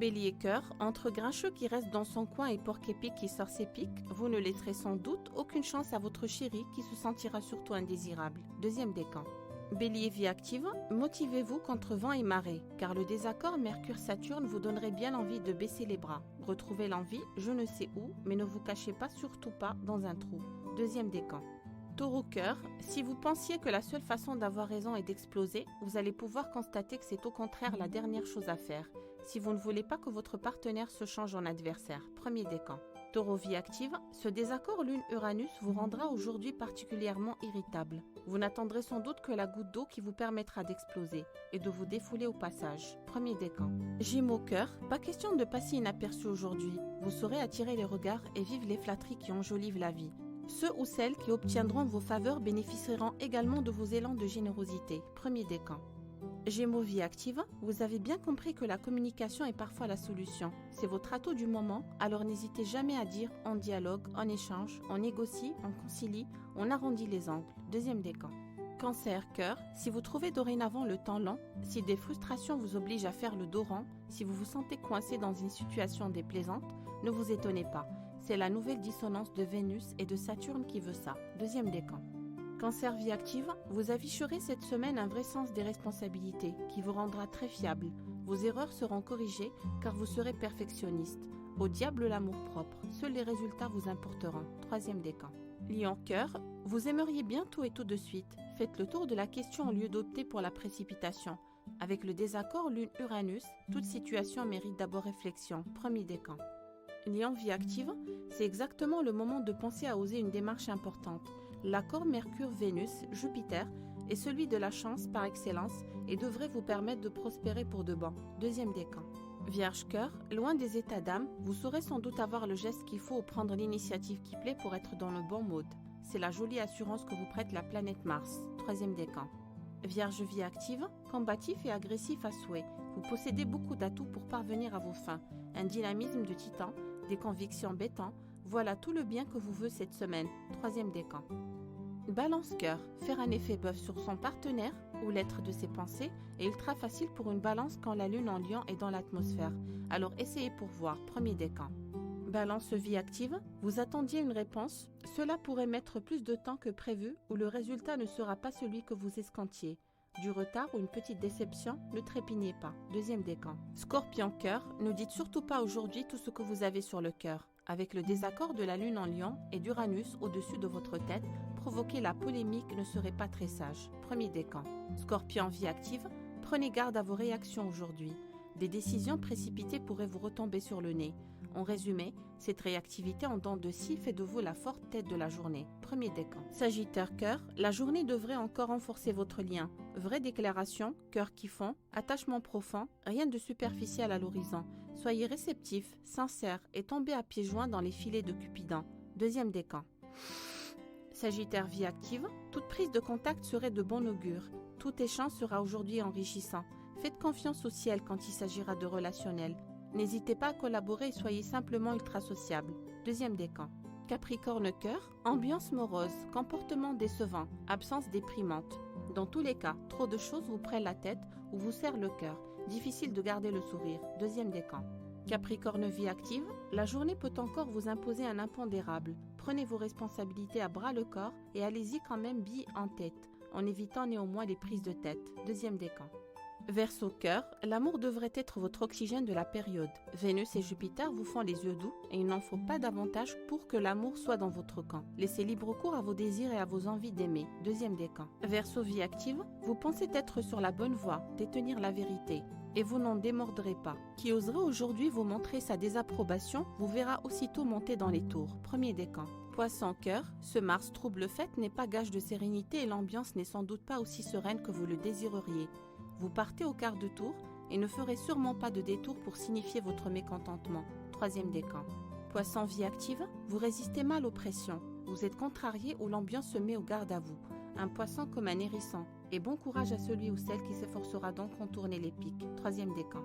Bélier cœur, entre grincheux qui reste dans son coin et porc-épic qui sort ses pics, vous ne laisserez sans doute aucune chance à votre chéri qui se sentira surtout indésirable. Deuxième décan. Bélier vie active, motivez-vous contre vent et marée, car le désaccord Mercure-Saturne vous donnerait bien envie de baisser les bras. Retrouvez l'envie, je ne sais où, mais ne vous cachez pas, surtout pas, dans un trou. Deuxième décan. Taureau cœur, si vous pensiez que la seule façon d'avoir raison est d'exploser, vous allez pouvoir constater que c'est au contraire la dernière chose à faire, si vous ne voulez pas que votre partenaire se change en adversaire. Premier décan. Taureau vie active, ce désaccord Lune-Uranus vous rendra aujourd'hui particulièrement irritable. Vous n'attendrez sans doute que la goutte d'eau qui vous permettra d'exploser et de vous défouler au passage. Premier décan. Gémeaux cœur, pas question de passer inaperçu aujourd'hui. Vous saurez attirer les regards et vivre les flatteries qui enjolivent la vie. Ceux ou celles qui obtiendront vos faveurs bénéficieront également de vos élans de générosité. Premier décan. Gémeaux vie active, vous avez bien compris que la communication est parfois la solution. C'est votre atout du moment, alors n'hésitez jamais à dire on dialogue, on échange, on négocie, on concilie, on arrondit les angles. Deuxième décan. Cancer cœur, si vous trouvez dorénavant le temps lent, si des frustrations vous obligent à faire le dos rond, si vous vous sentez coincé dans une situation déplaisante, ne vous étonnez pas. C'est la nouvelle dissonance de Vénus et de Saturne qui veut ça. Deuxième décan. Cancer vie active, vous afficherez cette semaine un vrai sens des responsabilités qui vous rendra très fiable. Vos erreurs seront corrigées car vous serez perfectionniste. Au diable l'amour-propre, seuls les résultats vous importeront. Troisième décan. Lion cœur, vous aimeriez bien tout et tout de suite. Faites le tour de la question au lieu d'opter pour la précipitation. Avec le désaccord Lune-Uranus, toute situation mérite d'abord réflexion. Premier décan. Lion vie active, c'est exactement le moment de penser à oser une démarche importante. L'accord Mercure-Vénus-Jupiter est celui de la chance par excellence et devrait vous permettre de prospérer pour de bon. Deuxième décan. Vierge cœur, loin des états d'âme, vous saurez sans doute avoir le geste qu'il faut ou prendre l'initiative qui plaît pour être dans le bon mode. C'est la jolie assurance que vous prête la planète Mars. Troisième décan. Vierge vie active, combatif et agressif à souhait. Vous possédez beaucoup d'atouts pour parvenir à vos fins. Un dynamisme de titan, des convictions bêtantes, voilà tout le bien que vous veut cette semaine. Troisième décan. Balance cœur, faire un effet bœuf sur son partenaire ou l'être de ses pensées est ultra facile pour une balance quand la lune en lion est dans l'atmosphère. Alors essayez pour voir. Premier décan. Balance vie active, vous attendiez une réponse, cela pourrait mettre plus de temps que prévu ou le résultat ne sera pas celui que vous escomptiez. Du retard ou une petite déception, ne trépignez pas. Deuxième décan. Scorpion cœur, ne dites surtout pas aujourd'hui tout ce que vous avez sur le cœur. Avec le désaccord de la lune en lion et d'Uranus au-dessus de votre tête, provoquer la polémique ne serait pas très sage. Premier décan. Scorpion vie active, prenez garde à vos réactions aujourd'hui. Des décisions précipitées pourraient vous retomber sur le nez. En résumé, cette réactivité en dents de scie fait de vous la forte tête de la journée. Premier décan. Sagittaire cœur, la journée devrait encore renforcer votre lien. Vraie déclaration, cœur qui fond, attachement profond, rien de superficiel à l'horizon. Soyez réceptif, sincère et tombez à pieds joints dans les filets de Cupidon. Deuxième décan. Sagittaire vie active, toute prise de contact serait de bon augure. Tout échange sera aujourd'hui enrichissant. Faites confiance au ciel quand il s'agira de relationnel. N'hésitez pas à collaborer et soyez simplement ultra sociable. Deuxième décan. Capricorne cœur, ambiance morose, comportement décevant, absence déprimante. Dans tous les cas, trop de choses vous prennent la tête ou vous serrent le cœur. Difficile de garder le sourire. Deuxième décan. Capricorne vie active, la journée peut encore vous imposer un impondérable. Prenez vos responsabilités à bras le corps et allez-y quand même bille en tête, en évitant néanmoins les prises de tête. Deuxième décan. Verseau cœur, l'amour devrait être votre oxygène de la période. Vénus et Jupiter vous font les yeux doux et il n'en faut pas davantage pour que l'amour soit dans votre camp. Laissez libre cours à vos désirs et à vos envies d'aimer. Deuxième décan. Verseau vie active, vous pensez être sur la bonne voie, détenir la vérité. Et vous n'en démordrez pas. Qui oserait aujourd'hui vous montrer sa désapprobation vous verra aussitôt monter dans les tours. Premier décan. Poisson cœur, ce Mars trouble fête n'est pas gage de sérénité et l'ambiance n'est sans doute pas aussi sereine que vous le désireriez. Vous partez au quart de tour et ne ferez sûrement pas de détour pour signifier votre mécontentement. Troisième décan. Poisson vie active, vous résistez mal aux pressions. Vous êtes contrarié ou l'ambiance se met au garde à vous. Un poisson comme un hérisson. Et bon courage à celui ou celle qui s'efforcera d'en contourner les pics. Troisième décan.